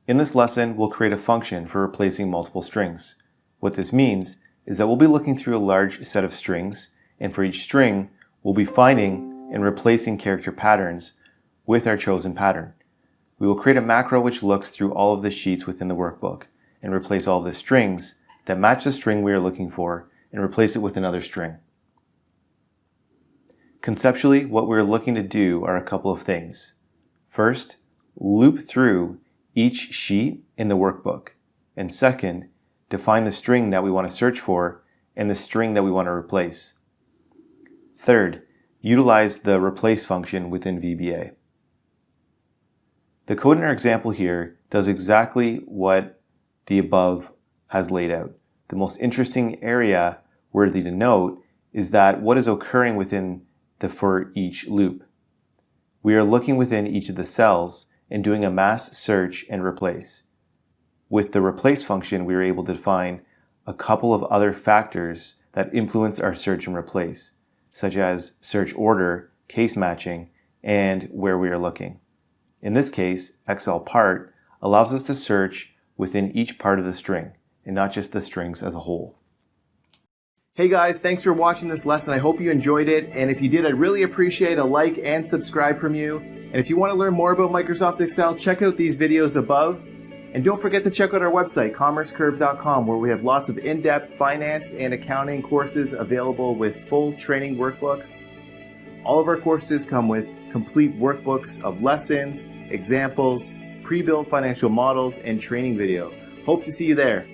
In this lesson, we'll create a function for replacing multiple strings. What this means is that we'll be looking through a large set of strings, and for each string, we'll be finding and replacing character patterns with our chosen pattern. We will create a macro which looks through all of the sheets within the workbook and replace all of the strings that match the string we are looking for and replace it with another string. Conceptually, what we're looking to do are a couple of things. First, loop through each sheet in the workbook, and second, define the string that we want to search for and the string that we want to replace. Third, utilize the replace function within VBA. The code in our example here does exactly what the above has laid out. The most interesting area worthy to note is that what is occurring within the for each loop. We are looking within each of the cells and doing a mass search and replace. With the replace function, we are able to define a couple of other factors that influence our search and replace, such as search order, case matching, and where we are looking. In this case, XLPart allows us to search within each part of the string, and not just the strings as a whole. Hey guys, thanks for watching this lesson. I hope you enjoyed it, and if you did, I'd really appreciate a like and subscribe from you. And if you want to learn more about Microsoft Excel, check out these videos above. And don't forget to check out our website, commercecurve.com, where we have lots of in-depth finance and accounting courses available with full training workbooks. All of our courses come with complete workbooks of lessons, examples, pre-built financial models, and training video. Hope to see you there.